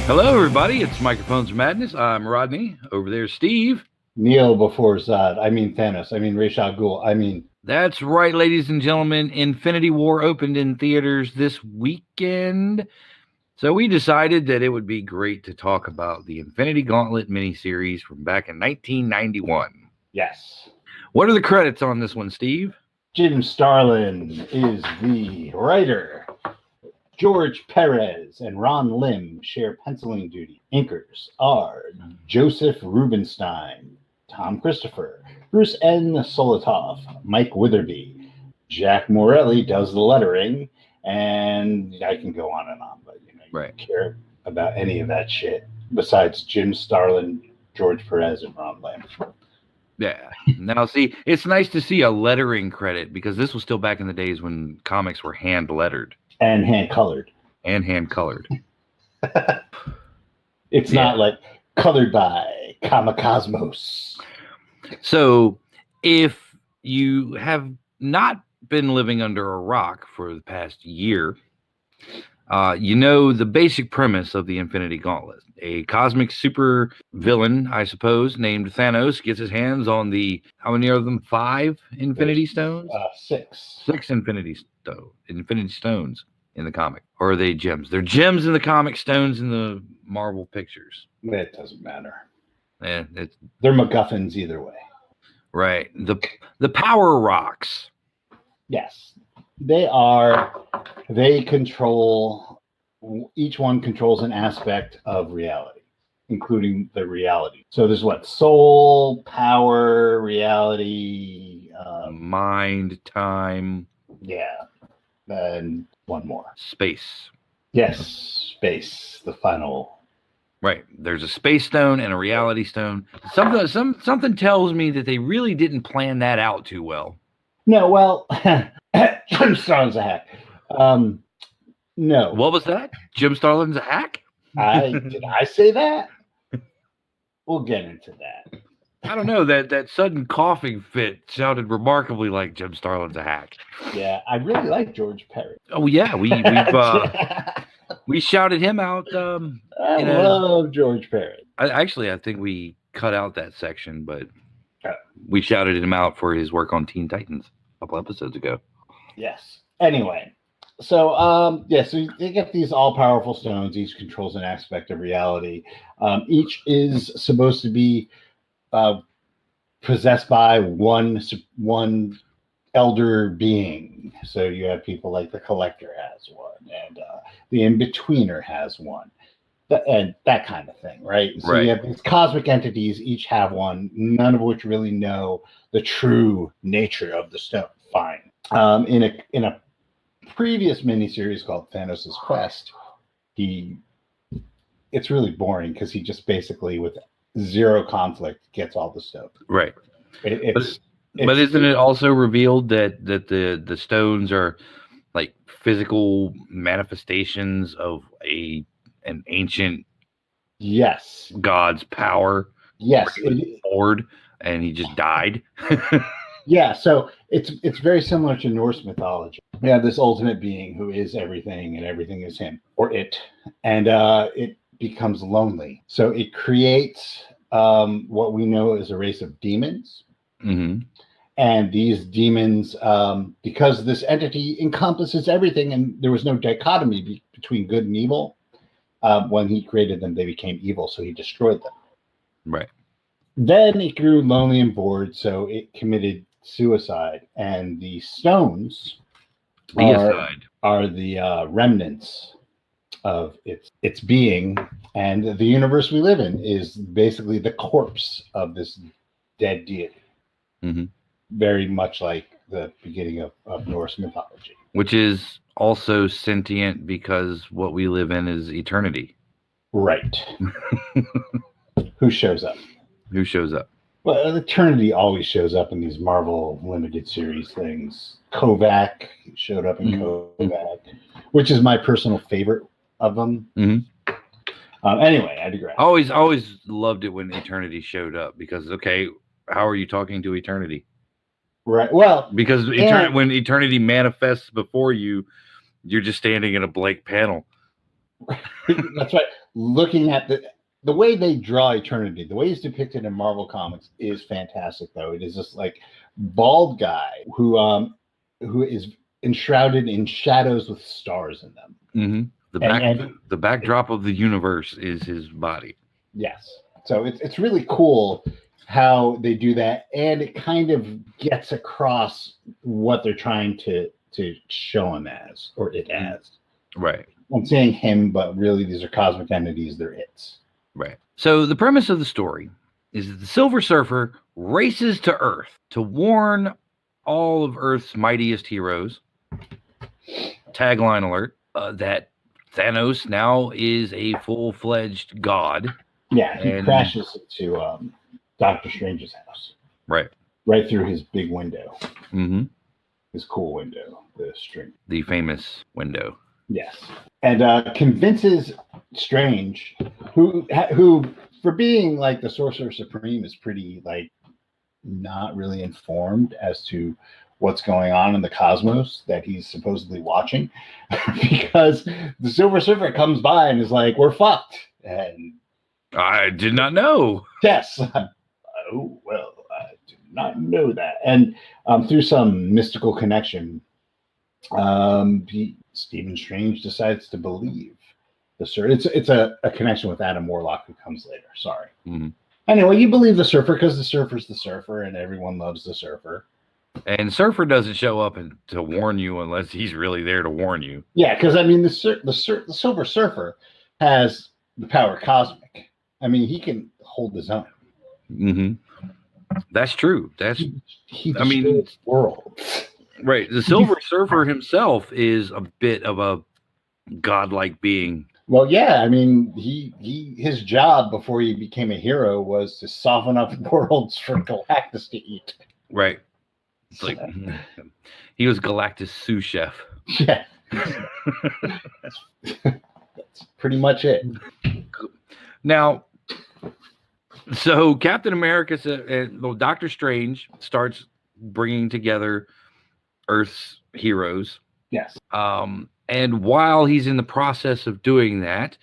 Hello, everybody. It's Microphones Madness. I'm Rodney. Over there, Steve. Neil before Zod. I mean Thanos. I mean Ra's al Ghul. I mean... That's right, ladies and gentlemen. Infinity War opened in theaters this weekend. So we decided that it would be great to talk about the Infinity Gauntlet miniseries from back in 1991. Yes. What are the credits on this one, Steve? Jim Starlin is the writer. George Perez and Ron Lim share penciling duty. Inkers are Joseph Rubinstein, Tom Christopher, Bruce N. Solotov, Mike Witherby. Jack Morelli does the lettering, and I can go on and on, but you don't care about any of that shit besides Jim Starlin, George Perez, and Ron Lim. Yeah. Now, see, it's nice to see a lettering credit because this was still back in the days when comics were hand lettered. And hand colored. It's not like colored by Kamacosmos. So if you have not been living under a rock for the past year, you know the basic premise of the Infinity Gauntlet. A cosmic super villain, I suppose, named Thanos gets his hands on the, how many of them? 5 Infinity Stones? 6. 6 Infinity Stones in the comic. Or are they gems? They're gems in the comic, stones in the Marvel pictures. It doesn't matter. Yeah, they're MacGuffins either way. Right. The power rocks. Yes. They control, each one controls an aspect of reality, including the reality. So there's soul, power, reality, mind, time. Yeah. And one more. Space. Yes, space, the final. Right. There's a space stone and a reality stone. Something tells me that they really didn't plan that out too well. No, well, Jim Starlin's a hack. No. What was that? Jim Starlin's a hack? Did I say that? We'll get into that. I don't know. That sudden coughing fit sounded remarkably like Jim Starlin's a hack. Yeah, I really like George Perez. Oh yeah, we shouted him out. I love George Perez. I think we cut out that section, but we shouted him out for his work on Teen Titans a couple episodes ago. Yes. Anyway, so so they get these all-powerful stones. Each controls an aspect of reality. Each is supposed to be possessed by one elder being. So you have people like the Collector has one, and the In-Betweener has one, and that kind of thing, right? So you have these cosmic entities, each have one, none of which really know the true nature of the stone. Fine. In a previous miniseries called Thanos' Quest, it's really boring because he just basically, with zero conflict, gets all the stuff. Right. But isn't it also revealed that the stones are like physical manifestations of an ancient god's power? Yes. Lord, and he just died. Yeah, so it's very similar to Norse mythology. We have this ultimate being who is everything, and everything is him or it, and it becomes lonely. So it creates what we know as a race of demons. Mm-hmm. And these demons, because this entity encompasses everything, and there was no dichotomy between good and evil, when he created them, they became evil, so he destroyed them. Right. Then it grew lonely and bored, so it committed suicide. And the stones are the remnants of its being, and the universe we live in is basically the corpse of this dead deity. Mm-hmm. Very much like the beginning of Norse mythology. Which is also sentient because what we live in is eternity. Right. Who shows up? Well, eternity always shows up in these Marvel limited series things. Kovac showed up in Kovac, which is my personal favorite of them. Mm-hmm. Anyway, I digress. Always loved it when eternity showed up because, okay, how are you talking to eternity? Right. Well, because when eternity manifests before you, you're just standing in a blank panel. That's right. looking at the way they draw Eternity, the way he's depicted in Marvel Comics is fantastic. Though it is this like bald guy who is enshrouded in shadows with stars in them. Mm-hmm. The backdrop of the universe is his body. Yes, so it's really cool how they do that, and it kind of gets across what they're trying to show him as, or it as. Right. I'm saying him, but really these are cosmic entities. They're its. Right. So the premise of the story is that the Silver Surfer races to Earth to warn all of Earth's mightiest heroes. Tagline alert, that Thanos now is a full-fledged god. Yeah, he crashes into Doctor Strange's house. Right. Right through his big window. Mm-hmm. His cool window, the famous window. Yes, and convinces Strange, who for being like the Sorcerer Supreme is pretty like not really informed as to what's going on in the cosmos that he's supposedly watching, because the Silver Surfer comes by and is like, "We're fucked," and I did not know. Yes. Oh well, I did not know that, and through some mystical connection, Stephen Strange decides to believe the Surfer. It's a connection with Adam Warlock who comes later. Sorry. Mm-hmm. Anyway, you believe the Surfer because the Surfer's the Surfer, and everyone loves the Surfer. And Surfer doesn't show up to warn you unless he's really there to warn you. Yeah, because I mean, the Silver Surfer has the power cosmic. I mean, he can hold his own. Mm-hmm. That's true. He worlds. Right. The Silver Surfer himself is a bit of a godlike being. Well, yeah. I mean, his job before he became a hero was to soften up worlds for Galactus to eat. Right. It's like he was Galactus sous chef. Yeah. That's pretty much it. Now, so Captain America and Doctor Strange starts bringing together Earth's heroes. Yes. And while he's in the process of doing that,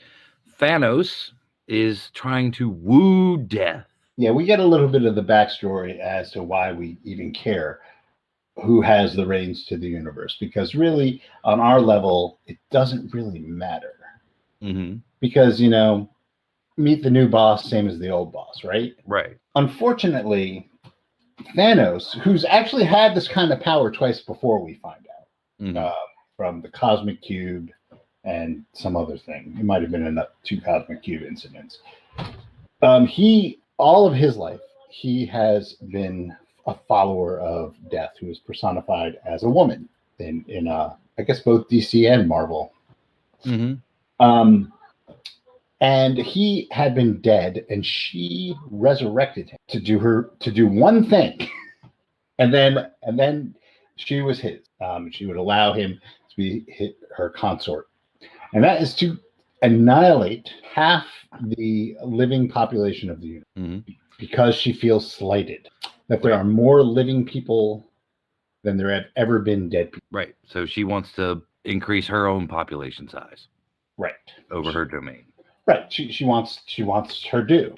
Thanos is trying to woo Death. Yeah, we get a little bit of the backstory as to why we even care who has the reins to the universe, because really, on our level, it doesn't really matter. Mm-hmm. Because, you know, meet the new boss, same as the old boss, right? Right. Unfortunately, Thanos, who's actually had this kind of power twice before, we find out, from the Cosmic Cube and some other thing. It might have been 2 Cosmic Cube incidents. All of his life, he has been a follower of Death, who is personified as a woman in I guess both DC and Marvel. Mm-hmm. And he had been dead, and she resurrected him to do one thing, and then she was his. She would allow him to be her consort, and that is to annihilate half the living population of the universe, because she feels slighted. That there are more living people than there have ever been dead people. Right. So she wants to increase her own population size. Right. Over her domain. Right. She wants her due.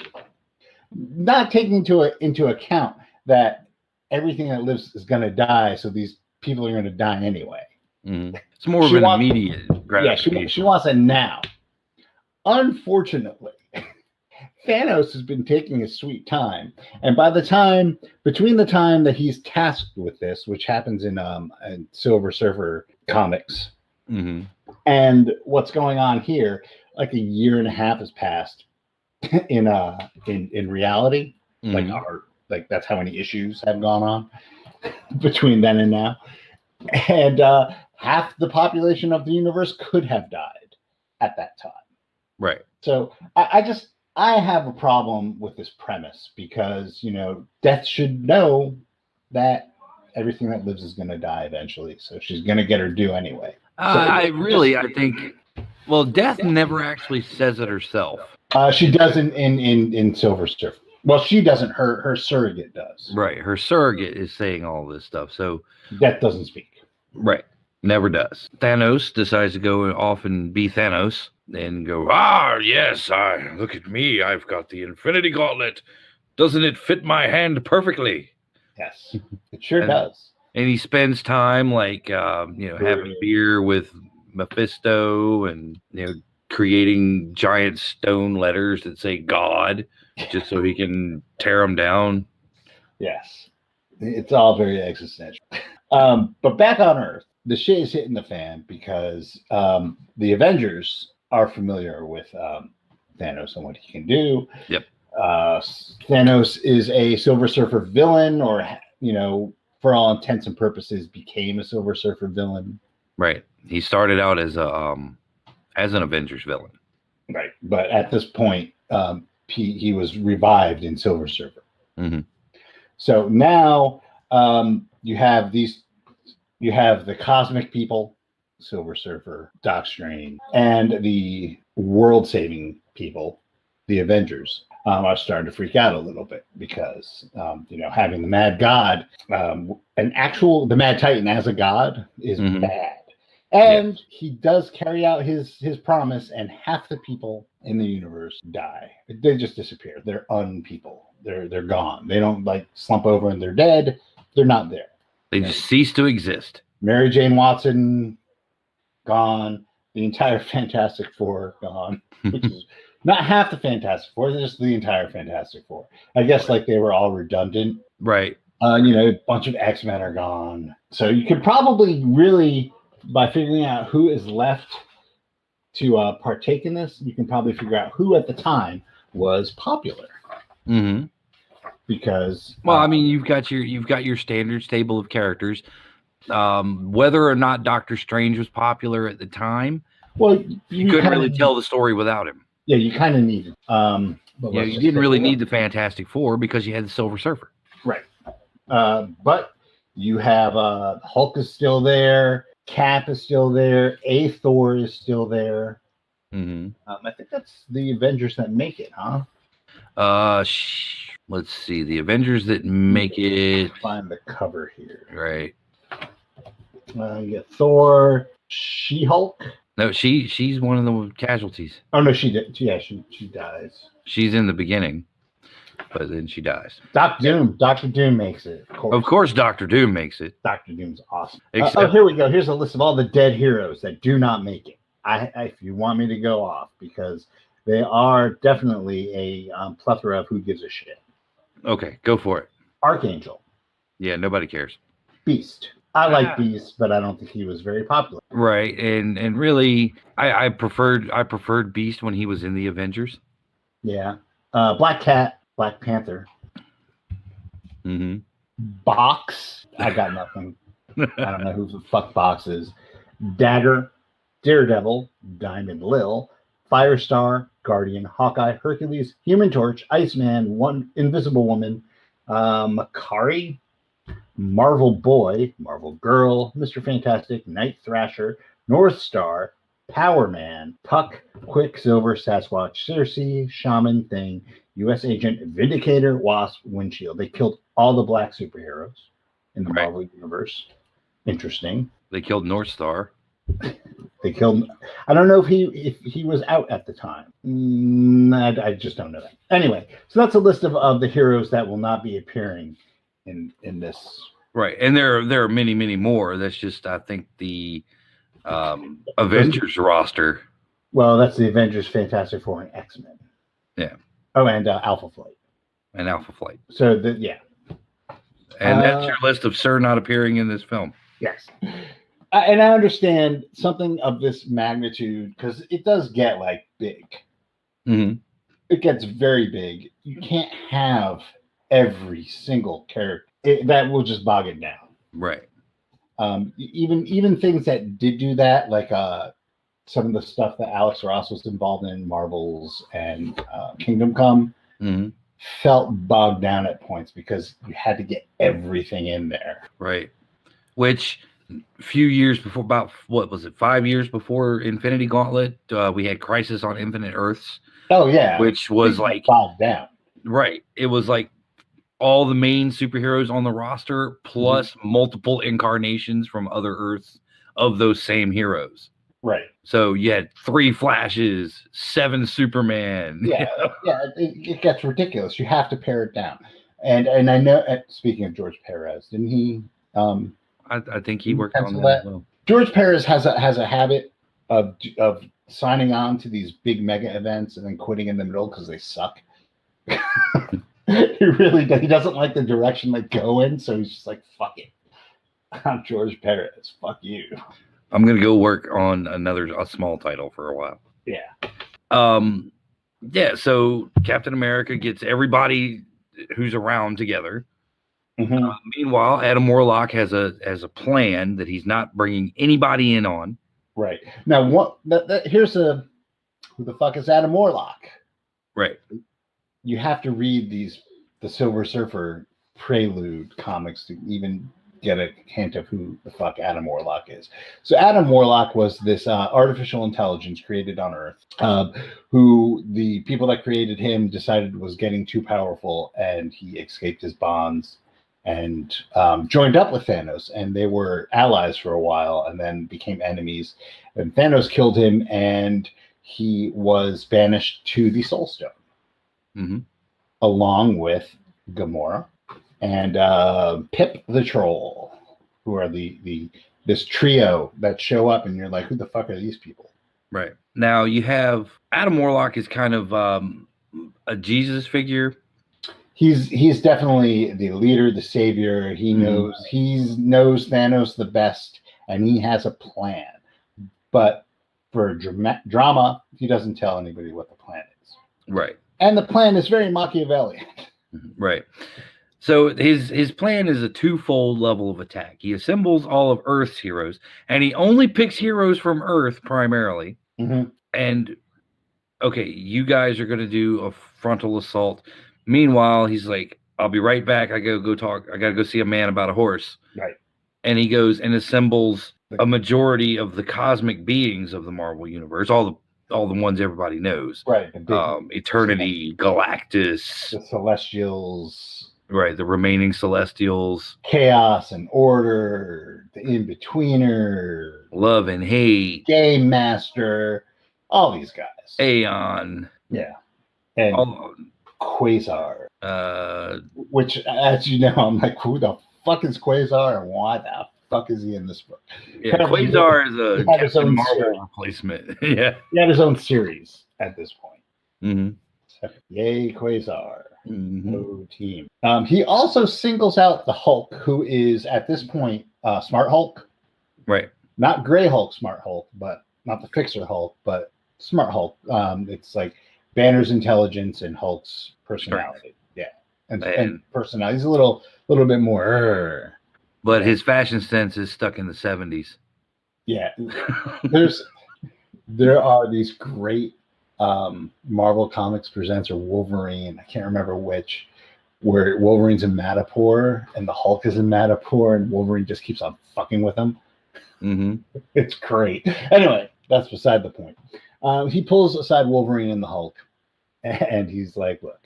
Not taking into account that everything that lives is going to die, so these people are going to die anyway. Mm-hmm. It's more of an immediate gratification. Yeah, she wants it now. Unfortunately, Thanos has been taking his sweet time, and between the time that he's tasked with this, which happens in Silver Surfer comics, and what's going on here, like a year and a half has passed in reality. Like that's how many issues have gone on between then and now, and half the population of the universe could have died at that time. Right. So I have a problem with this premise, because, you know, Death should know that everything that lives is going to die eventually. So she's going to get her due anyway. I think, well, Death never actually says it herself. She doesn't in Silver Surfer. Well, she doesn't. Her surrogate does. Right. Her surrogate is saying all this stuff. So Death doesn't speak. Right. Never does. Thanos decides to go off and be Thanos and go, ah, yes, look at me. I've got the Infinity Gauntlet. Doesn't it fit my hand perfectly? Yes, it sure And- does. And he spends time having beer with Mephisto and, creating giant stone letters that say God just so he can tear them down. Yes, it's all very existential. But back on Earth, the shit is hitting the fan because the Avengers are familiar with Thanos and what he can do. Yep. Thanos is a Silver Surfer villain, or for all intents and purposes, became a Silver Surfer villain. Right. He started out as an Avengers villain. Right. But at this point, he was revived in Silver Surfer. Mm-hmm. So now you have the cosmic people, Silver Surfer, Doc Strange, and the world-saving people, the Avengers. Are starting to freak out a little bit because, having the Mad God, the Mad Titan as a god is bad. And he does carry out his promise, and half the people in the universe die. They just disappear. They're unpeople. They're gone. They don't slump over and they're dead. They're not there. They just cease to exist. Mary Jane Watson, gone. The entire Fantastic Four, gone. Which is not half the Fantastic Four, just the entire Fantastic Four. I guess they were all redundant. Right. A bunch of X-Men are gone. So you could probably really, by figuring out who is left to partake in this, you can probably figure out who at the time was popular. Mm-hmm. Because you've got your standard stable of characters. Whether or not Doctor Strange was popular at the time, you couldn't really tell the story without him. Yeah, you kind of needed. You didn't really need the Fantastic Four because you had the Silver Surfer. Right. But you have Hulk is still there. Cap is still there. Thor is still there. Mm-hmm. I think that's the Avengers that make it, huh? Let's see. The Avengers that make it. Find the cover here. Right. You get Thor, She-Hulk. No, she's one of the casualties. Oh no, she did. Yeah, she dies. She's in the beginning, but then she dies. Doctor Doom makes it. Of course, Doctor Doom makes it. Doctor Doom's awesome. Here we go. Here's a list of all the dead heroes that do not make it. If you want me to go off, because they are definitely a plethora of who gives a shit. Okay, go for it. Archangel. Yeah, nobody cares. Beast. I like Beast, but I don't think he was very popular. Right, and really, I preferred Beast when he was in the Avengers. Yeah. Black Cat, Black Panther. Mm-hmm. Box. I got nothing. I don't know who the fuck Box is. Dagger, Daredevil, Diamond Lil, Firestar, Guardian, Hawkeye, Hercules, Human Torch, Iceman, Invisible Woman, Makari, Marvel Boy, Marvel Girl, Mr. Fantastic, Night Thrasher, North Star, Power Man, Puck, Quicksilver, Sasquatch, Circe, Shaman, Thing, U.S. Agent, Vindicator, Wasp, Windshield. They killed all the black superheroes in the Marvel universe. Interesting. They killed North Star. They killed. I don't know if he was out at the time. I just don't know that. Anyway, so that's a list of the heroes that will not be appearing in this. Right, and there are many more. That's just, I think, the Avengers roster. Well, that's the Avengers, Fantastic Four, and X-Men. Yeah. Oh, and Alpha Flight. So yeah. And that's your list of Sir not appearing in this film. Yes. And I understand something of this magnitude because it does get big. Mm-hmm. It gets very big. You can't have every single character. That will just bog it down. Right. Even things that did do that, like some of the stuff that Alex Ross was involved in, Marvels and Kingdom Come, felt bogged down at points because you had to get everything in there. Right. Which a few years before, about 5 years before Infinity Gauntlet, we had Crisis on Infinite Earths. Oh yeah. Which was bogged down. Right. It was all the main superheroes on the roster plus multiple incarnations from other Earths of those same heroes. Right. So you had 3 Flashes, 7 Superman. Yeah. Yeah. It gets ridiculous. You have to pare it down. And I know. Speaking of George Perez, didn't he? I think he worked on pencil that as that? well. George Perez has a habit of signing on to these big mega events and then quitting in the middle because they suck. He really does. He doesn't like the direction they go in, so he's just like, fuck it. I'm George Perez. Fuck you. I'm gonna go work on a small title for a while. Yeah. Yeah, so Captain America gets everybody who's around together. Mm-hmm. Meanwhile, Adam Warlock has a plan that he's not bringing anybody in on. Right. Now, here's who the fuck is Adam Warlock? Right. You have to read the Silver Surfer prelude comics to even get a hint of who the fuck Adam Warlock is. So Adam Warlock was this artificial intelligence created on Earth, who the people that created him decided was getting too powerful, and he escaped his bonds and joined up with Thanos, and they were allies for a while and then became enemies. And Thanos killed him, and he was banished to the Soul Stone, mm-hmm. along with Gamora and Pip the Troll, who are this trio that show up, and you're like, who the fuck are these people? Right. Now you have Adam Warlock is kind of a Jesus figure. He's definitely the leader, the savior. He knows Thanos the best, and he has a plan. But for drama, he doesn't tell anybody what the plan is. Right. And the plan is very Machiavellian. Right. So his plan is a twofold level of attack. He assembles all of Earth's heroes, and he only picks heroes from Earth primarily. Mm-hmm. And okay, you guys are going to do a frontal assault. Meanwhile, he's like, I'll be right back. I gotta go talk. I gotta go see a man about a horse. Right. And he goes and assembles a majority of the cosmic beings of the Marvel universe, all the ones everybody knows. Right. Eternity, Galactus, the Celestials. Right. The remaining Celestials. Chaos and Order, the In-Betweener. Love and Hate. Game Master. All these guys. Aeon. Yeah. And Quasar, which, as you know, I'm like, who the fuck is Quasar, and why the fuck is he in this book? Yeah, Quasar is a Captain Marvel replacement. Yeah, he had his own series at this point. Mm-hmm. So, yay, Quasar! Mm-hmm. Oh, team. He also singles out the Hulk, who is at this point Smart Hulk, right? Not Gray Hulk, Smart Hulk, but not the Fixer Hulk, but Smart Hulk. It's like Banner's intelligence and Hulk's personality. Right. Yeah. And personality. He's a little bit more. But his fashion sense is stuck in the 70s. Yeah. There are these great Marvel Comics presents or Wolverine, I can't remember which, where Wolverine's in Madripoor and the Hulk is in Madripoor and Wolverine just keeps on fucking with him. Mm-hmm. It's great. Anyway, that's beside the point. He pulls aside Wolverine and the Hulk, and he's like, look,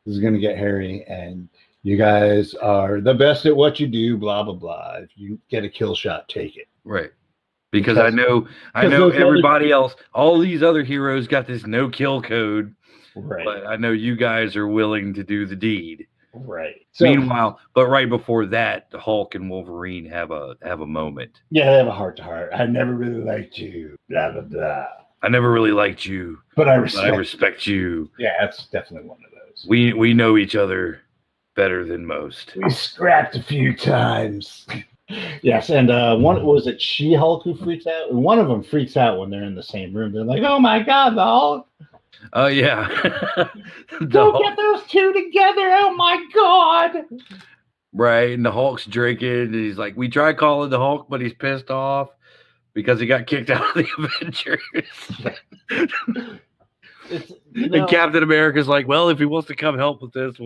this is going to get hairy, and you guys are the best at what you do, blah, blah, blah. If you get a kill shot, take it. Right. Because I know everybody else, all these other heroes got this no-kill code, right? But I know you guys are willing to do the deed. Right. So, meanwhile, but right before that, Hulk and Wolverine have a moment. Yeah, they have a heart-to-heart. I never really liked you, blah, blah, blah. I never really liked you, but I respect you. Yeah, that's definitely one of those. We know each other better than most. We scrapped a few times. Yes, and one was it She-Hulk who freaks out? One of them freaks out when they're in the same room. They're like, "Oh my god, the Hulk!" Oh yeah, Don't get those two together! Oh my god! Right, and the Hulk's drinking, and he's like, "We tried calling the Hulk, but he's pissed off." Because he got kicked out of the Avengers. And Captain America's like, well, if he wants to come help with this,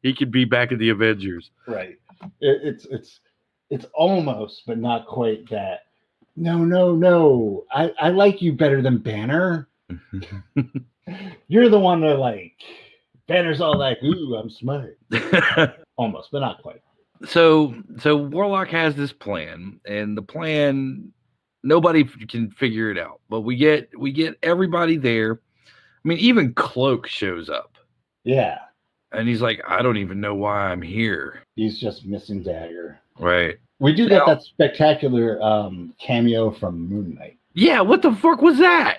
he could be back in the Avengers. Right. It's almost, but not quite that. No. I like you better than Banner. You're the one that like. Banner's all like, ooh, I'm smart. Almost, but not quite. So Warlock has this plan, and the plan Nobody can figure it out. But we get everybody there. I mean, even Cloak shows up. Yeah. And he's like, I don't even know why I'm here. He's just missing Dagger. Right. We do get that spectacular cameo from Moon Knight. Yeah, what the fuck was that?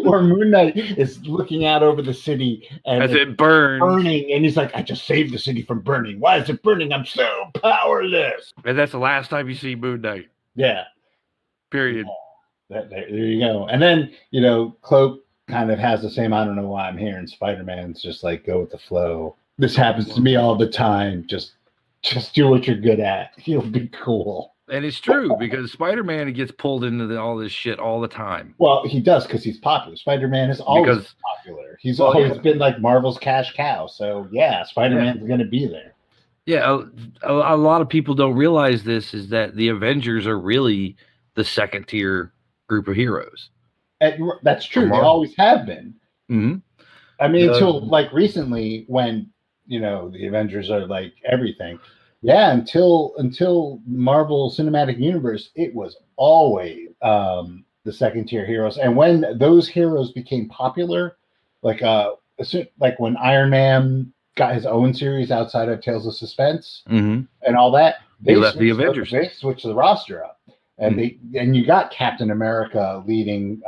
Where Moon Knight is looking out over the city and as it burns. Burning, and he's like, I just saved the city from burning. Why is it burning? I'm so powerless. And that's the last time you see Moon Knight. Yeah. Period. Yeah. There you go. And then, Cloak kind of has the same, I don't know why I'm here, and Spider-Man's just like, go with the flow. This happens to me all the time. Just do what you're good at. You'll be cool. And it's true, because Spider-Man gets pulled into all this shit all the time. Well, he does, because he's popular. Spider-Man is always popular. He's always been like Marvel's cash cow. So, yeah, Spider-Man's going to be there. Yeah, a lot of people don't realize this, is that the Avengers are really the second-tier group of heroes. That's true. They always have been. Mm-hmm. I mean, until like recently, when the Avengers are like everything. Yeah, until Marvel Cinematic Universe, it was always the second tier heroes. And when those heroes became popular, like when Iron Man got his own series outside of Tales of Suspense and all that, they left the Avengers. They switched the roster up, and and you got Captain America leading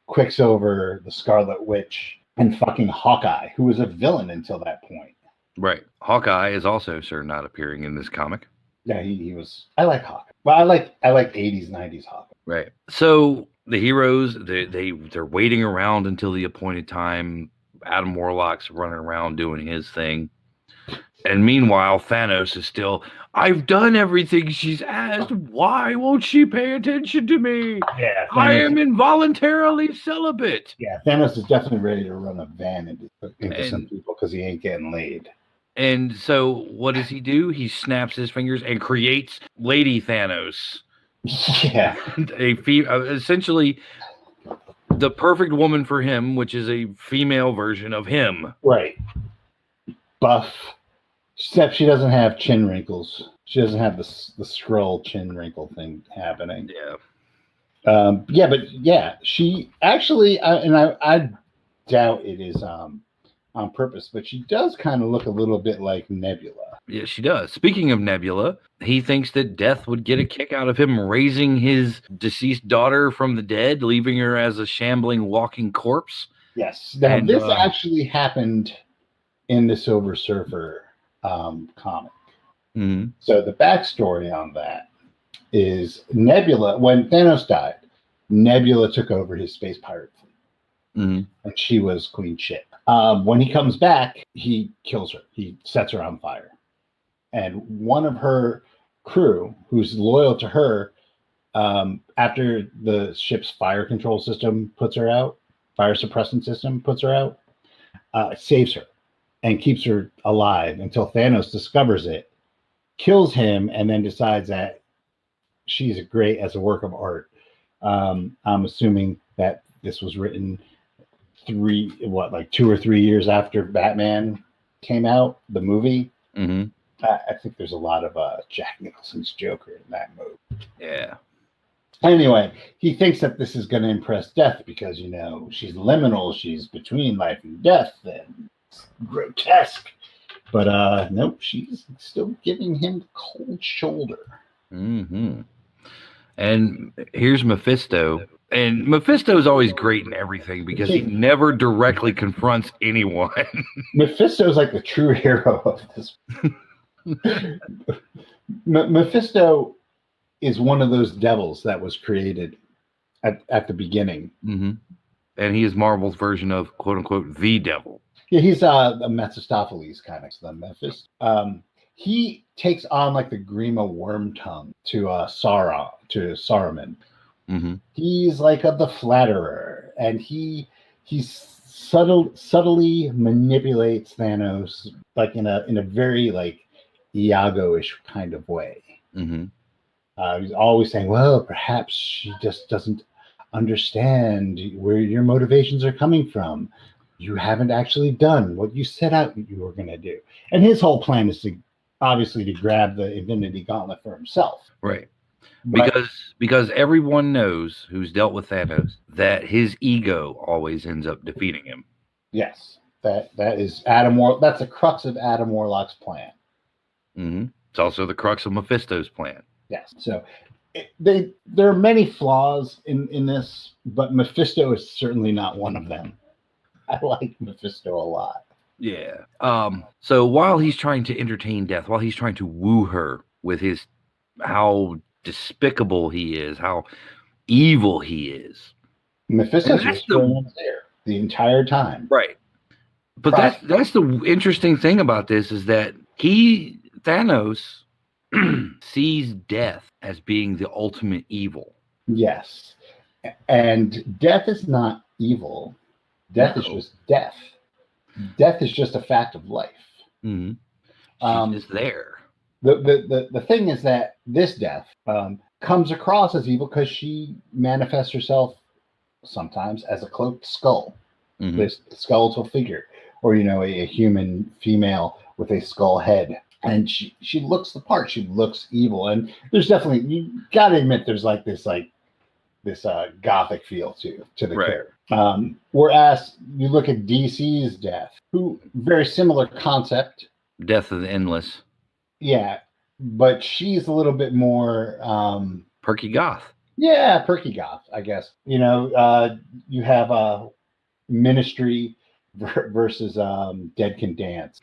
Quicksilver, the Scarlet Witch, and fucking Hawkeye, who was a villain until that point. Right. Hawkeye is also, not appearing in this comic. Yeah, he was. I like Hawkeye. Well, I like 80s, 90s Hawkeye. Right. So the heroes, they're waiting around until the appointed time. Adam Warlock's running around doing his thing. And meanwhile, Thanos is still, I've done everything she's asked. Why won't she pay attention to me? Yeah, I am involuntarily celibate. Yeah, Thanos is definitely ready to run a van into some people because he ain't getting laid. And so what does he do? He snaps his fingers and creates Lady Thanos. Yeah. Essentially the perfect woman for him, which is a female version of him. Right. Buff. Except she doesn't have chin wrinkles. She doesn't have the Skrull chin wrinkle thing happening. Yeah. She actually, I doubt it is on purpose, but she does kind of look a little bit like Nebula. Yeah, she does. Speaking of Nebula, he thinks that Death would get a kick out of him raising his deceased daughter from the dead, leaving her as a shambling walking corpse. Yes. Now, this actually happened in the Silver Surfer comic. Mm-hmm. So the backstory on that is Nebula, when Thanos died, Nebula took over his space pirate fleet. Mm-hmm. And she was clean shit. When he comes back, he kills her. He sets her on fire. And one of her crew, who's loyal to her, after the ship's fire control system puts her out, fire suppressant system puts her out, saves her and keeps her alive until Thanos discovers it, kills him, and then decides that she's great as a work of art. I'm assuming that this was written 2 or 3 years after Batman came out, the movie. Mm-hmm. I think there's a lot of Jack Nicholson's Joker in that movie. Yeah. Anyway, he thinks that this is going to impress Death because, she's liminal. She's between life and death and it's grotesque. But nope, she's still giving him the cold shoulder. Mm-hmm. And here's Mephisto. And Mephisto's always great in everything because he never directly confronts anyone. Mephisto's like the true hero of this. Mephisto is one of those devils that was created at the beginning. Mm-hmm. And he is Marvel's version of, quote unquote, the devil. Yeah, he's a Mephistopheles kind of, the Mephisto. He takes on like the Grima Wormtongue to Saruman. Mm-hmm. He's like the flatterer, and he subtly manipulates Thanos like in a very like Iago-ish kind of way. Mm-hmm. He's always saying, well, perhaps she just doesn't understand where your motivations are coming from. You haven't actually done what you set out you were going to do. And his whole plan is to grab the Infinity Gauntlet for himself. Right. But because everyone knows who's dealt with Thanos that his ego always ends up defeating him. yes, that is Adam That's the crux of Adam Warlock's plan. Mm-hmm. It's also the crux of Mephisto's plan. Yes. So there are many flaws in this, but Mephisto is certainly not one of them. I like Mephisto a lot. Yeah. So while he's trying to entertain Death, while he's trying to woo her with his how despicable he is, how evil he is, Mephisto's just there the entire time. Right. But that's the interesting thing about this is that Thanos sees death as being the ultimate evil. Yes. And death is not evil. Death is just death. Death is just a fact of life. Mm-hmm. She's just there. The thing is that this death comes across as evil because she manifests herself sometimes as a cloaked skull, this skeletal figure, or a human female with a skull head. And she looks the part. She looks evil, and there's definitely, you gotta admit, there's this gothic feel to the character. Whereas you look at DC's Death, who very similar concept. Death of the Endless. Yeah, but she's a little bit more perky goth. Yeah, perky goth, I guess. You have Ministry versus Dead Can Dance.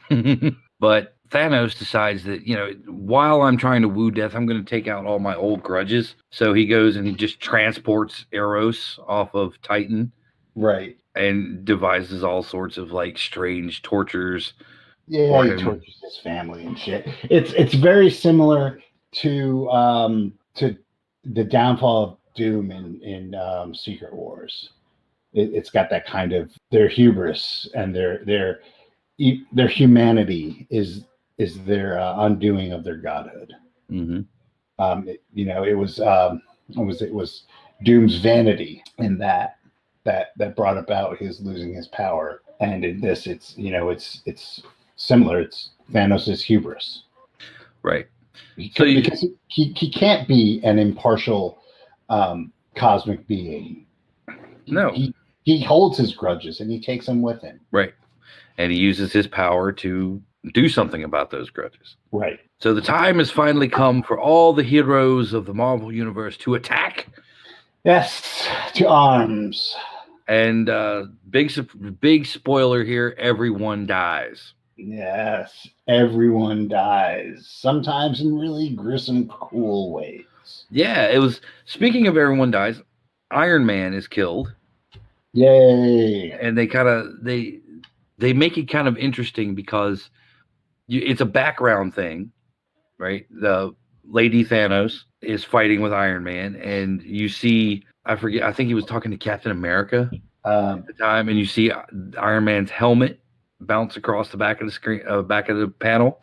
But Thanos decides that, while I'm trying to woo Death, I'm going to take out all my old grudges. So he goes and he just transports Eros off of Titan. Right. And devises all sorts of strange tortures. Yeah, he tortures his family and shit. It's very similar to the downfall of Doom in Secret Wars. It's got that kind of their hubris and their humanity is their undoing of their godhood. Mm-hmm. It was Doom's vanity in that brought about his losing his power, and in this it's similar. It's Thanos' hubris. Right. Because he can't be an impartial cosmic being. No. He holds his grudges and he takes them with him. Right. And he uses his power to do something about those grudges. Right. So the time has finally come for all the heroes of the Marvel Universe to attack. Yes, to arms. And big spoiler here, everyone dies. Yes, everyone dies. Sometimes in really gruesome, cool ways. Yeah, it was. Speaking of everyone dies, Iron Man is killed. Yay! And they make it kind of interesting because it's a background thing, right? The Lady Thanos is fighting with Iron Man, and you see, I think he was talking to Captain America at the time, and you see Iron Man's helmet bounce across the back of the screen, back of the panel,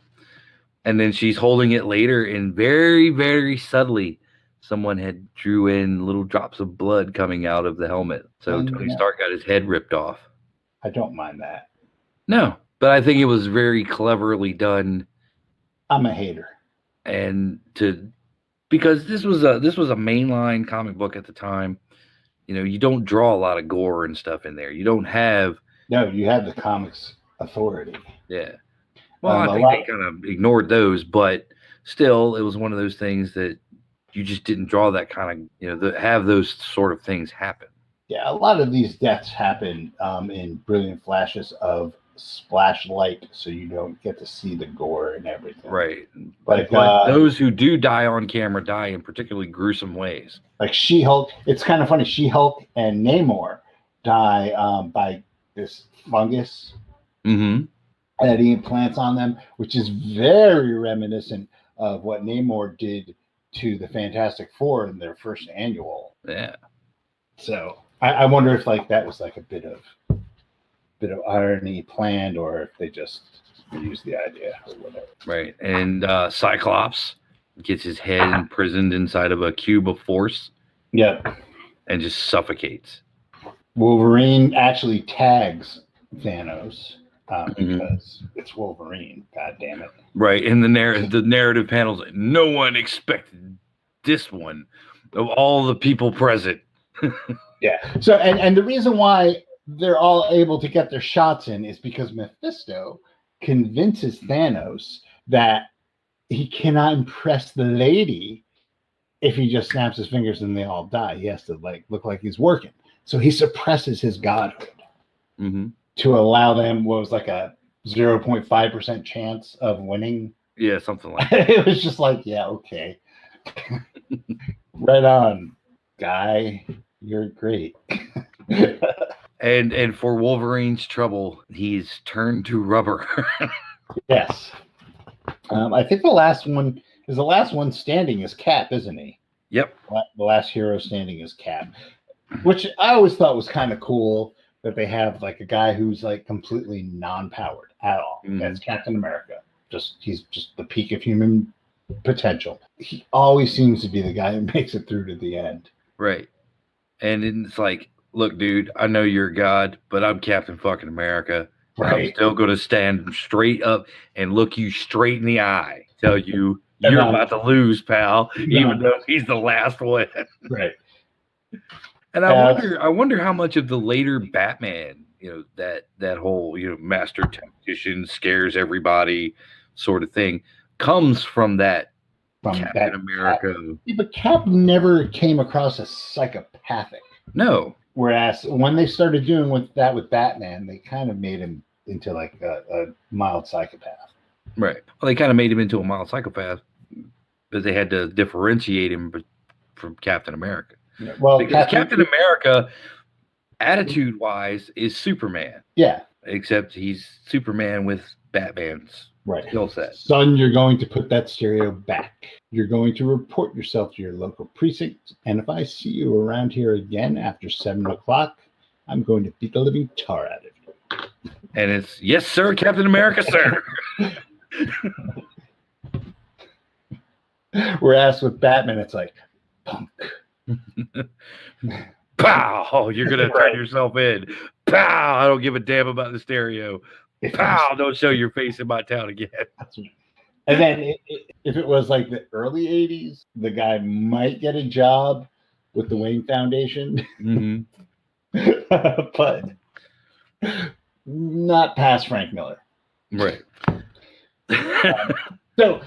and then she's holding it later, and very, very subtly, someone had drew in little drops of blood coming out of the helmet. So Tony Stark got his head ripped off. I don't mind that. No, but I think it was very cleverly done. I'm a hater. And because this was a mainline comic book at the time, you don't draw a lot of gore and stuff in there. You don't have. No, you have the comics authority. Yeah. Well, I think they kind of ignored those, but still, it was one of those things that you just didn't draw that kind of, have those sort of things happen. Yeah, a lot of these deaths happen in brilliant flashes of splash light, so you don't get to see the gore and everything. Right. But those who do die on camera die in particularly gruesome ways. Like She-Hulk. It's kind of funny. She-Hulk and Namor die by this fungus that he implants on them, which is very reminiscent of what Namor did to the Fantastic Four in their first annual. Yeah. So I wonder if that was a bit of irony planned, or if they just used the idea or whatever. Right. And Cyclops gets his head imprisoned inside of a cube of force. Yep. And just suffocates. Wolverine actually tags Thanos because it's Wolverine. God damn it. Right. And the narrative panels, no one expected this one of all the people present. Yeah. So, and the reason why they're all able to get their shots in is because Mephisto convinces Thanos that he cannot impress the lady if he just snaps his fingers and they all die. He has to like look like he's working. So he suppresses his godhood to allow them what was like a 0.5% chance of winning. Yeah, something like that. It was just like, yeah, okay. Right on, guy. You're great. And for Wolverine's trouble, he's turned to rubber. Yes. I think the last one standing is Cap, isn't he? Yep. The last hero standing is Cap, which I always thought was kind of cool that they have like a guy who's like completely non-powered at all. That's Captain America. He's just the peak of human potential. He always seems to be the guy who makes it through to the end. Right. And it's like, look, dude, I know you're God, but I'm Captain fucking America. Right. I'm still going to stand straight up and look you straight in the eye. Tell you, you're about to lose, pal, even though he's the last one. Right. And I wonder how much of the later Batman, that whole, master tactician scares everybody sort of thing comes from that Captain America. But Cap never came across as psychopathic. No. Whereas when they started doing with Batman, they kind of made him into like a mild psychopath. Right. Well, they kind of made him into a mild psychopath, but they had to differentiate him from Captain America. Yeah, well, because Captain America, attitude-wise, is Superman. Yeah. Except he's Superman with Batman's skill set. Son, you're going to put that stereo back. You're going to report yourself to your local precinct, and if I see you around here again after 7 o'clock, I'm going to beat the living tar out of you. And it's, yes, sir, Captain America, sir. Whereas with Batman, it's like, punk. Pow! You're going to turn yourself in. Pow! I don't give a damn about the stereo. Pow! Don't show your face in my town again. And then if it was like the early 80s, the guy might get a job with the Wayne Foundation. But not past Frank Miller. Right. So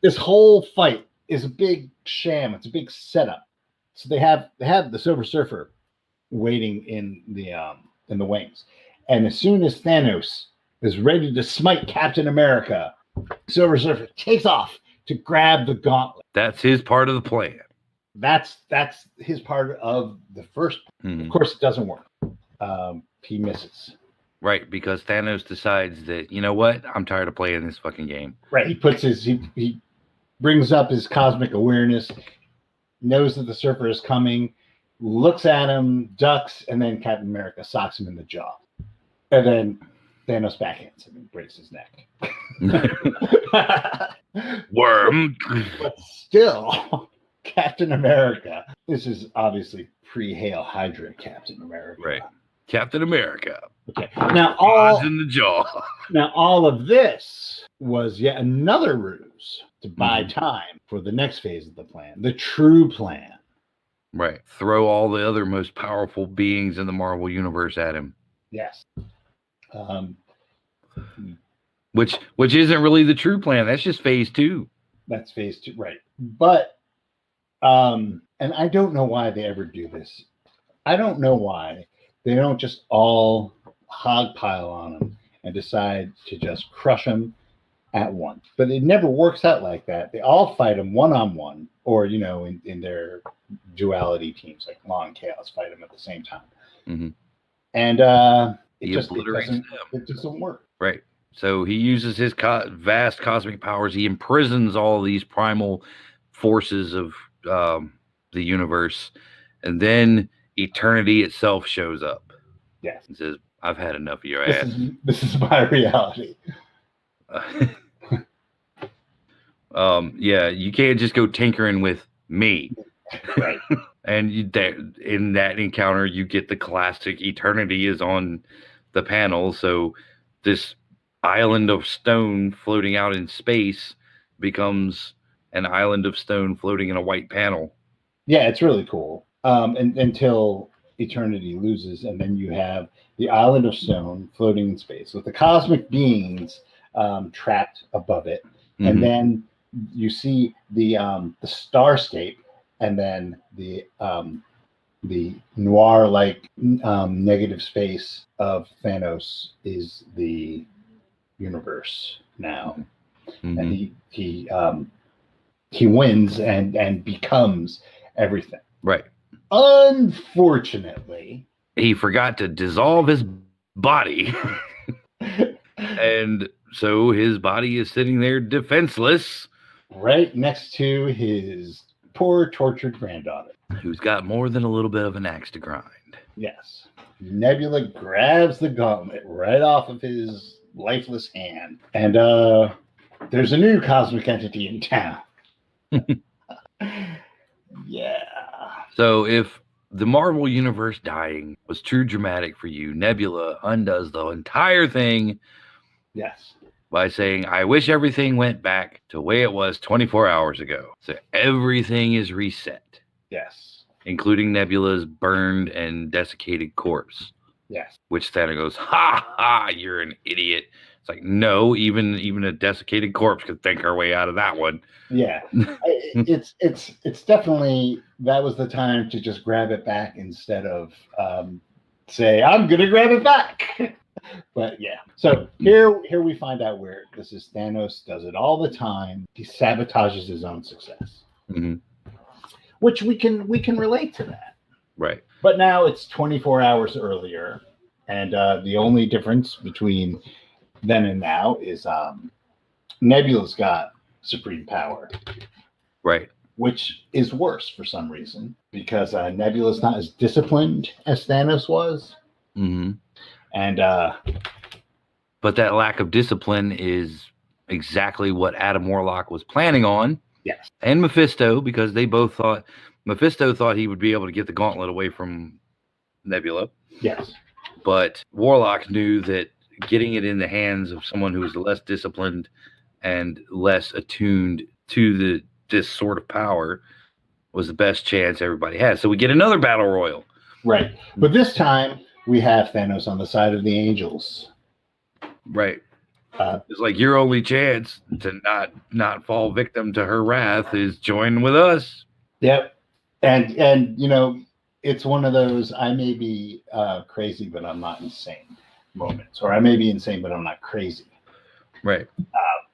this whole fight is a big sham. It's a big setup. So they have the Silver Surfer waiting in the wings. And as soon as Thanos is ready to smite Captain America, Silver Surfer takes off to grab the gauntlet. That's his part of the plan. That's his part of the first. Of course, it doesn't work. He misses. Right, because Thanos decides that, you know what? I'm tired of playing this fucking game. Right. He brings up his cosmic awareness, knows that the Surfer is coming, looks at him, ducks, and then Captain America socks him in the jaw. And then Thanos backhands him and breaks his neck. Worm. But still, Captain America. This is obviously pre-Hail Hydra Captain America. Right. Captain America. Okay. Now all in the jaw. Now all of this was yet another ruse to buy time for the next phase of the plan, the true plan. Right. Throw all the other most powerful beings in the Marvel universe at him. Yes. Which isn't really the true plan. That's just phase 2. That's phase 2, right? But and I don't know why they ever do this. I don't know why they don't just all hogpile on him and decide to just crush him at once. But it never works out like that. They all fight him one-on-one, or in their duality teams, like Law and Chaos fight him at the same time. And it doesn't work. Right. So he uses his vast cosmic powers. He imprisons all these primal forces of the universe, and then eternity itself shows up. Yes. And says, I've had enough of your ass. This is my reality. Yeah, you can't just go tinkering with me. Right. And in that encounter, you get the classic eternity is on the panel. So this island of stone floating out in space becomes an island of stone floating in a white panel. Yeah, it's really cool. And until eternity loses, and then you have the island of stone floating in space with the cosmic beings trapped above it, and then you see the starscape, and then the noir-like negative space of Thanos is the universe now, and he wins and becomes everything. Right. Unfortunately, he forgot to dissolve his body. And so his body is sitting there defenseless. Right next to his poor, tortured granddaughter. Who's got more than a little bit of an axe to grind. Yes. Nebula grabs the gauntlet right off of his lifeless hand. And there's a new cosmic entity in town. Yeah. So if the Marvel Universe dying was too dramatic for you, Nebula undoes the entire thing. Yes. By saying, I wish everything went back to the way it was 24 hours ago. So everything is reset. Yes. Including Nebula's burned and desiccated corpse. Yes. Which Thanos goes, ha ha, you're an idiot. It's like, no, even a desiccated corpse could think our way out of that one. Yeah. it's definitely, that was the time to just grab it back instead of say, I'm gonna grab it back. But yeah, so here we find out where this is. Thanos does it all the time. He sabotages his own success, which we can relate to that. Right. But now it's 24 hours earlier, and the only difference between then and now is Nebula's got supreme power. Right. Which is worse for some reason, because Nebula's not as disciplined as Thanos was. And but that lack of discipline is exactly what Adam Warlock was planning on. Yes. And Mephisto, because they both thought Mephisto thought he would be able to get the gauntlet away from Nebula. Yes. But Warlock knew that getting it in the hands of someone who was less disciplined and less attuned to this sort of power was the best chance everybody had. So we get another battle royal. Right. But this time we have Thanos on the side of the angels. Right. It's like your only chance to not fall victim to her wrath is join with us. Yep. And you know, it's one of those I may be crazy, but I'm not insane moments. Or I may be insane, but I'm not crazy. Right.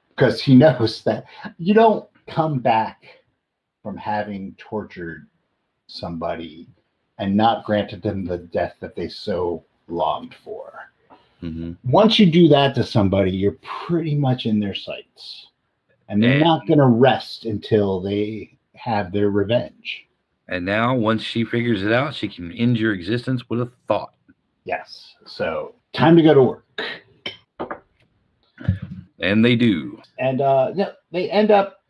Because he knows that you don't come back from having tortured somebody and not granted them the death that they so longed for. Once you do that to somebody, you're pretty much in their sights. And they're not going to rest until they have their revenge. And now, once she figures it out, she can end your existence with a thought. Yes. So, time to go to work. And they do. And they end up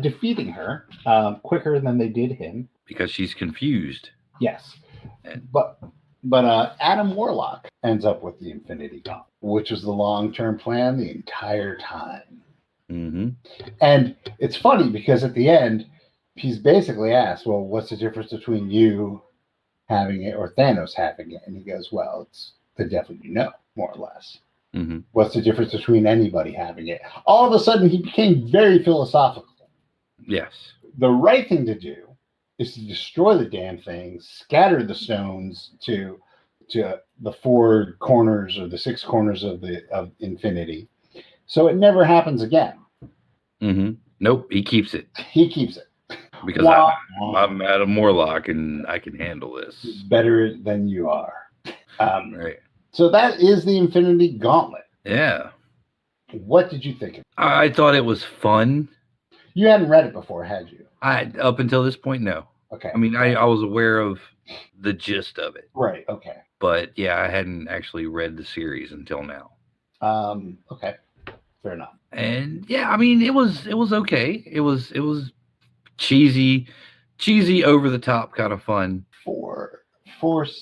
defeating her quicker than they did him. Because she's confused. Yes. But Adam Warlock ends up with the Infinity Gauntlet, which was the long-term plan the entire time. And it's funny because at the end, he's basically asked, well, what's the difference between you having it or Thanos having it? And he goes, well, it's the devil you know, more or less. What's the difference between anybody having it? All of a sudden, he became very philosophical. Yes. The right thing to do is to destroy the damn thing, scatter the stones to the four corners or the six corners of infinity, so it never happens again. Nope, he keeps it. He keeps it because I'm Adam Warlock and I can handle this better than you are. Right. So that is the Infinity Gauntlet. Yeah. What did you think of it? I thought it was fun. You hadn't read it before, had you? Up until this point, no. Okay. I mean, I was aware of the gist of it. Right. Okay. But yeah, I hadn't actually read the series until now. Okay. Fair enough. And yeah, I mean, it was okay. It was cheesy, over the top kind of fun. For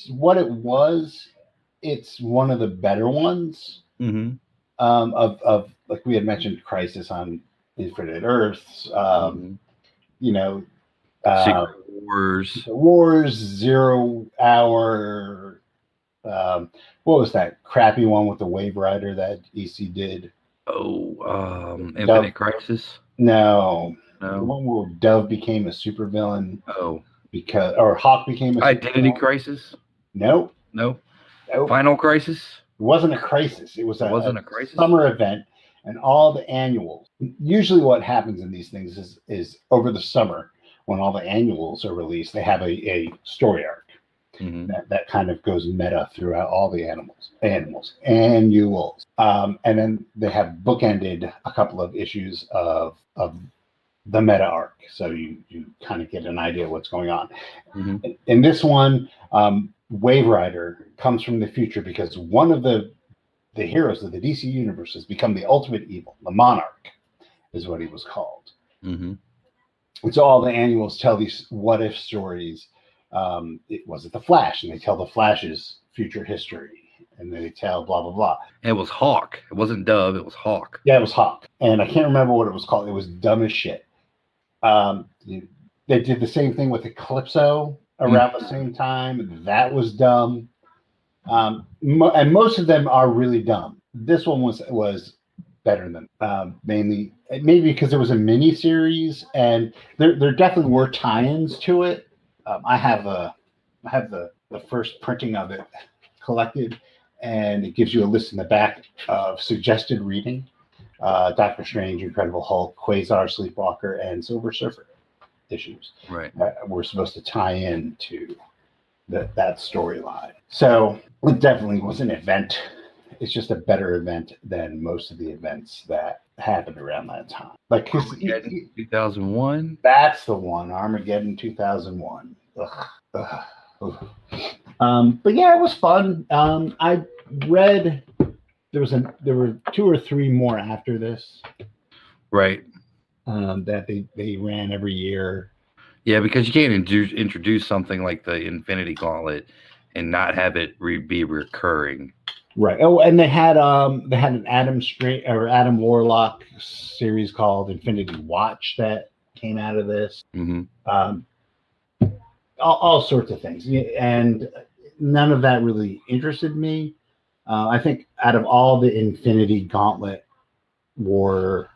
what it was, it's one of the better ones. Of like we had mentioned, Crisis on Infinite Earths, Mhm. you know, Secret Wars. Wars, 0 Hour. What was that crappy one with the Wave Rider that EC did? Infinite Crisis. No, the No. one where Dove became a supervillain Oh, or Hawk became a Identity supervillain. Crisis. Nope. No. Nope. Final Crisis. It wasn't a crisis. It was It wasn't a crisis. summer event, and all the annuals. Usually, what happens in these things is over the summer when all the annuals are released, they have a story arc that kind of goes meta throughout all the annuals, and then they have bookended a couple of issues of the meta arc, so you kind of get an idea of what's going on. In this one, Wave Rider comes from the future because one of the heroes of the DC universe has become the ultimate evil. The Monarch is what he was called. And so all the annuals tell these what if stories. It wasn't the Flash, and they tell the Flash's future history, and they tell blah blah blah. It was Hawk. It wasn't Dove. It was Hawk. Yeah, it was Hawk, and I can't remember what it was called. It was dumb as shit. They did the same thing with Eclipso around the same time. That was dumb. And most of them are really dumb. This one was better than mainly maybe because it was a mini series, and there definitely were tie-ins to it. I have the first printing of it collected, and it gives you a list in the back of suggested reading. Doctor Strange, Incredible Hulk, Quasar, Sleepwalker, and Silver Surfer issues. Right. We're supposed to tie in to that storyline. So it definitely was an event. It's just a better event than most of the events that happened around that time. Like Armageddon 2001. That's the one. Armageddon 2001. Ugh. But yeah, it was fun. I read there were 2 or 3 more after this. Right. That they ran every year. Yeah, because you can't introduce something like the Infinity Gauntlet and not have it be recurring. Right. Oh, and they had an Adam Warlock series called Infinity Watch that came out of this. All sorts of things, and none of that really interested me. I think out of all the Infinity Gauntlet War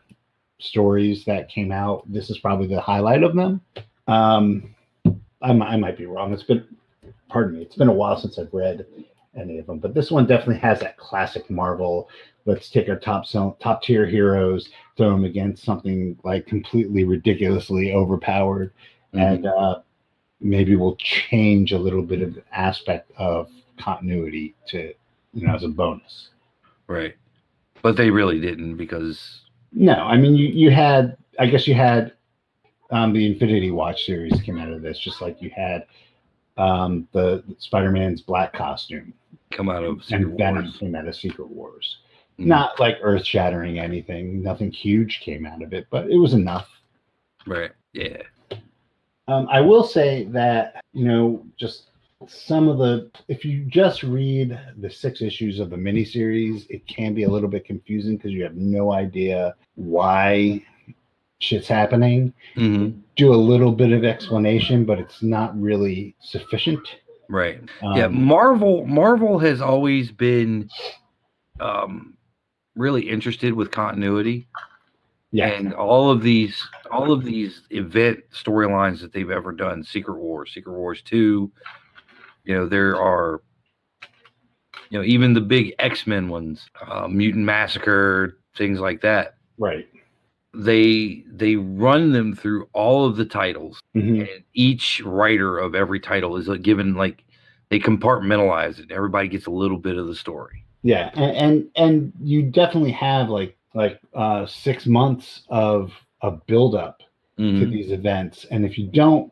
stories that came out, this is probably the highlight of them. I might be wrong. It's been a while since I've read any of them, but this one definitely has that classic Marvel. Let's take our top tier heroes, throw them against something like completely ridiculously overpowered, and maybe we'll change a little bit of the aspect of continuity to, as a bonus. Right. But they really didn't, because no, I mean you had the Infinity Watch series came out of this, just like you had the Spider-Man's black costume come out of Secret Wars. Venom came out of Secret Wars. Not like earth-shattering anything. Nothing huge came out of it, but it was enough. Right. Yeah. I will say that, just some of if you just read the 6 issues of the miniseries, it can be a little bit confusing because you have no idea why shit's happening. Do a little bit of explanation, but it's not really sufficient. Right. Yeah. Marvel has always been really interested with continuity. Yeah. And all of these event storylines that they've ever done, Secret Wars 2, there are, even the big X-Men ones, Mutant Massacre, things like that. Right. They run them through all of the titles, and each writer of every title is given, like, they compartmentalize it. Everybody gets a little bit of the story. Yeah, and you definitely have like 6 months of build-up to these events, and if you don't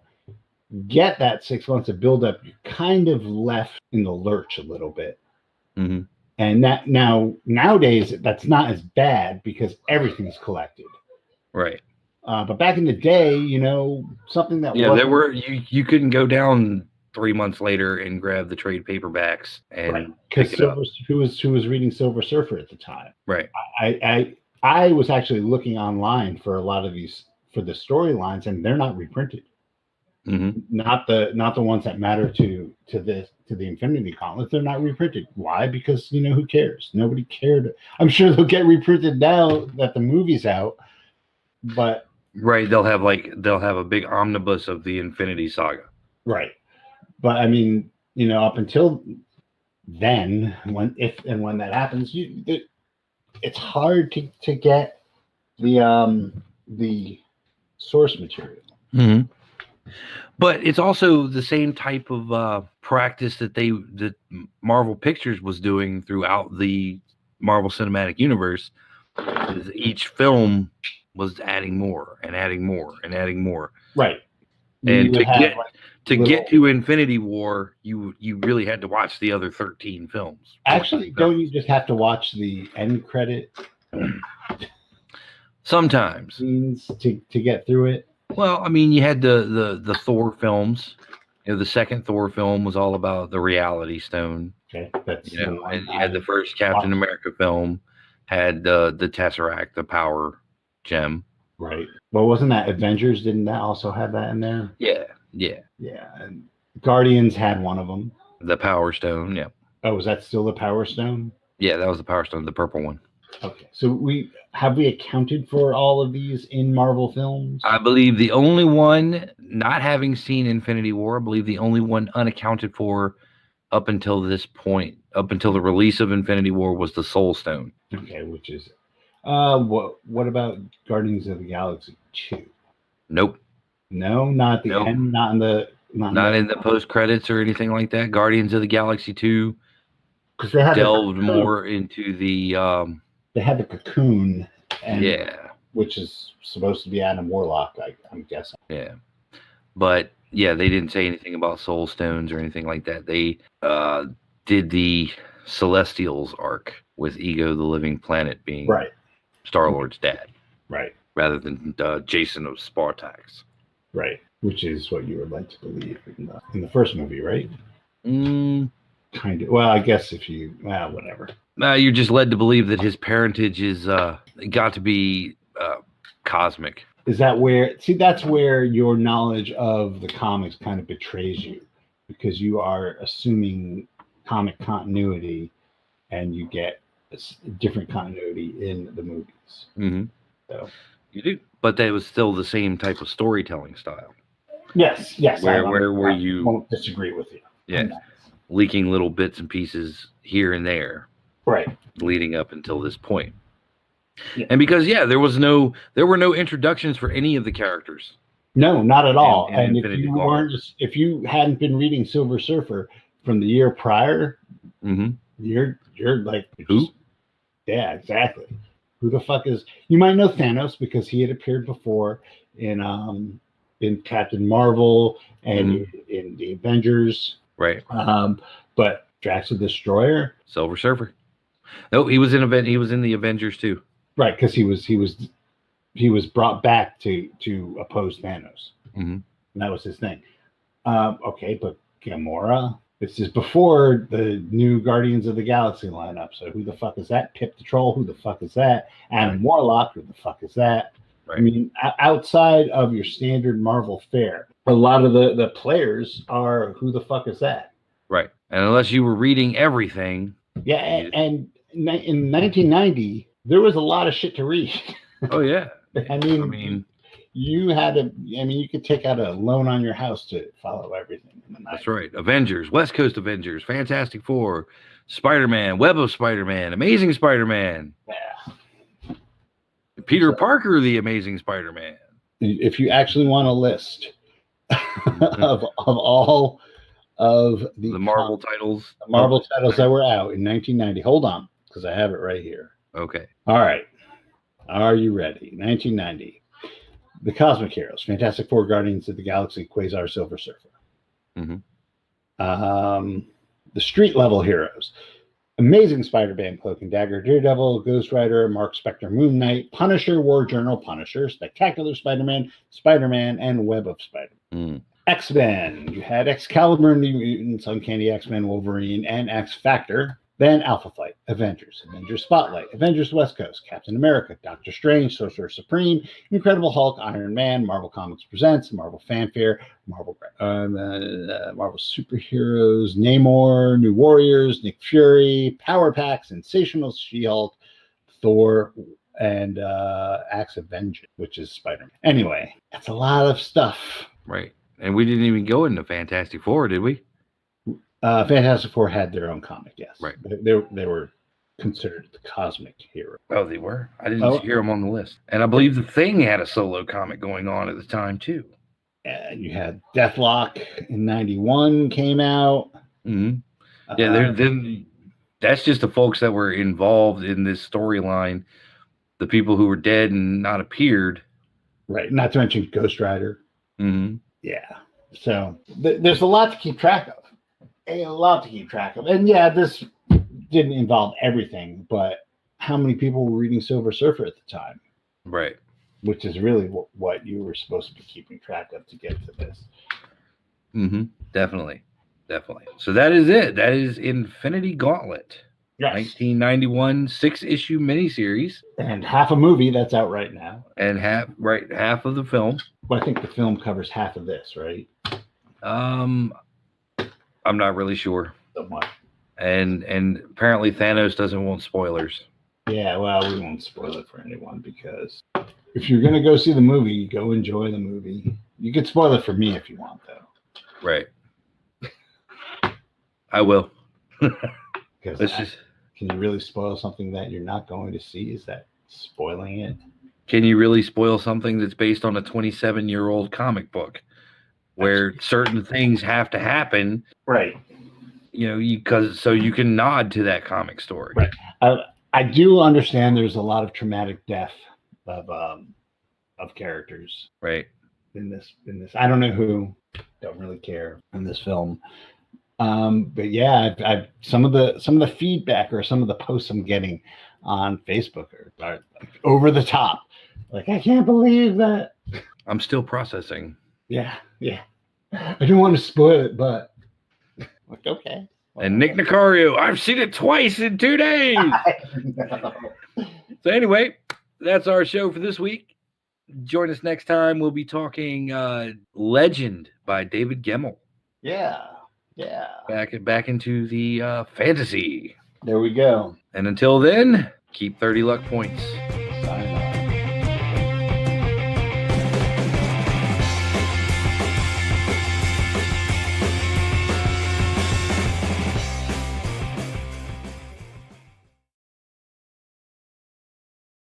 get that 6 months of build-up, you're kind of left in the lurch a little bit. And that nowadays that's not as bad because everything's collected. Right. But back in the day, something that there were you couldn't go down 3 months later and grab the trade paperbacks and because who was reading Silver Surfer at the time. Right. I I was actually looking online for a lot of these for the storylines, and they're not reprinted. Mm-hmm. Not the ones that matter to the Infinity Gauntlet. They're not reprinted. Why? Because who cares? Nobody cared. I'm sure they'll get reprinted now that the movie's out. But right, they'll have a big omnibus of the Infinity Saga. Right, but I mean, up until then, when that happens, it's hard to get the source material. Mm-hmm. But it's also the same type of practice that Marvel Pictures was doing throughout the Marvel Cinematic Universe. Each film was adding more and adding more and adding more. Right. And to get to Infinity War, you really had to watch the other 13 films. Actually, don't you just have to watch the end credit? Sometimes scenes to get through it. Well, I mean, you had the Thor films. The second Thor film was all about the Reality Stone. Okay, that's and you had the first Captain America film had the Tesseract, the Power Gem. Right. Well, wasn't that Avengers? Didn't that also have that in there? Yeah. And Guardians had one of them. The Power Stone. Yeah. Oh, was that still the Power Stone? Yeah, that was the Power Stone, the purple one. Okay, so we accounted for all of these in Marvel films? I believe the only one, not having seen Infinity War, I believe the only one unaccounted for up until this point, up until the release of Infinity War, was the Soul Stone. Okay, which is what about Guardians of the Galaxy 2? Nope. No, not the end, not in the post credits or anything like that. Guardians of the Galaxy 2 because they had delved more into the they had the cocoon, which is supposed to be Adam Warlock, I'm guessing. Yeah, but they didn't say anything about Soul Stones or anything like that. They did the Celestials arc with Ego the Living Planet being Star-Lord's dad, right, rather than Jason of Spartax, right, which is what you would like to believe in the first movie, right? Kind of. Well, I guess whatever. You're just led to believe that his parentage is got to be cosmic. Is that where? See, that's where your knowledge of the comics kind of betrays you, because you are assuming comic continuity, and you get a different continuity in the movies. Mm-hmm. So you do, but that was still the same type of storytelling style. Yes. Where I you won't disagree with you. Yeah, leaking little bits and pieces here and there. Right. Leading up until this point. Yeah. And because there were no introductions for any of the characters. No, not at all. And if you hadn't been reading Silver Surfer from the year prior, you're like, who? Yeah, exactly. Who the fuck is? You might know Thanos because he had appeared before in Captain Marvel and in the Avengers. Right. But Drax the Destroyer, Silver Surfer. No, he was in the Avengers too. Right, because he was brought back to oppose Thanos. Mm-hmm. And that was his thing. Okay, but Gamora. This is before the new Guardians of the Galaxy lineup. So who the fuck is that? Pip the Troll. Who the fuck is that? Adam Warlock. Who the fuck is that? Right. I mean, outside of your standard Marvel fare, a lot of the players are who the fuck is that? Right. And unless you were reading everything. Yeah, and in 1990, there was a lot of shit to read. Oh, yeah. I mean, you could take out a loan on your house to follow everything. That's right. Avengers, West Coast Avengers, Fantastic Four, Spider-Man, Web of Spider-Man, Amazing Spider-Man. Yeah. Peter Parker, the Amazing Spider-Man. If you actually want a list of all of the Marvel titles. The Marvel titles that were out in 1990. Hold on, because I have it right here. Okay. All right. Are you ready? 1990. The Cosmic Heroes, Fantastic Four, Guardians of the Galaxy, Quasar, Silver Surfer. Mm-hmm. The street level heroes, Amazing Spider-Man, Cloak and Dagger, Daredevil, Ghost Rider, Mark Spector, Moon Knight, Punisher, War Journal, Punisher, Spectacular Spider-Man, Spider-Man, and Web of Spider-Man. X-Men. You had Excalibur, New Mutants, Uncanny X-Men, Wolverine, and X-Factor. Then Alpha Flight, Avengers Spotlight, Avengers West Coast, Captain America, Doctor Strange, Sorcerer Supreme, Incredible Hulk, Iron Man, Marvel Comics Presents, Marvel Fanfare, Marvel Superheroes, Namor, New Warriors, Nick Fury, Power Pack, Sensational She-Hulk, Thor, and Acts of Vengeance, which is Spider-Man. Anyway, that's a lot of stuff. Right. And we didn't even go into Fantastic Four, did we? Fantastic Four had their own comic, yes. Right. They were considered the cosmic hero. Oh, they were? I didn't hear them on the list. And I believe The Thing had a solo comic going on at the time, too. And you had Deathlock in 91 came out. Mm-hmm. Yeah, that's just the folks that were involved in this storyline. The people who were dead and not appeared. Right. Not to mention Ghost Rider. Mm-hmm. Yeah. So there's a lot to keep track of. And yeah, this didn't involve everything, but how many people were reading Silver Surfer at the time? Right. Which is really what you were supposed to be keeping track of to get to this. Mm-hmm. Definitely. So that is it. That is Infinity Gauntlet. Yes. 1991 6-issue miniseries. And half a movie that's out right now. And half of the film. Well, I think the film covers half of this, right? I'm not really sure. So much. And apparently Thanos doesn't want spoilers. Yeah, well, we won't spoil it for anyone because if you're going to go see the movie, go enjoy the movie. You can spoil it for me if you want, though. Right. I will. Because can you really spoil something that you're not going to see? Is that spoiling it? Can you really spoil something that's based on a 27-year-old comic book where certain things have to happen? Right. You know, so you can nod to that comic story. Right. I do understand there's a lot of traumatic death of characters. Right. In this, I don't know who. Don't really care in this film. But yeah, I've some of the feedback or some of the posts I'm getting on Facebook are like over the top. Like, I can't believe that. I'm still processing. Yeah. I didn't want to spoil it, but like, okay. And Nick Nicario, I've seen it twice in 2 days. So anyway, that's our show for this week. Join us next time. We'll be talking Legend by David Gemmell. Yeah. Back into the fantasy. There we go. And until then, keep 30 luck points. Sign off.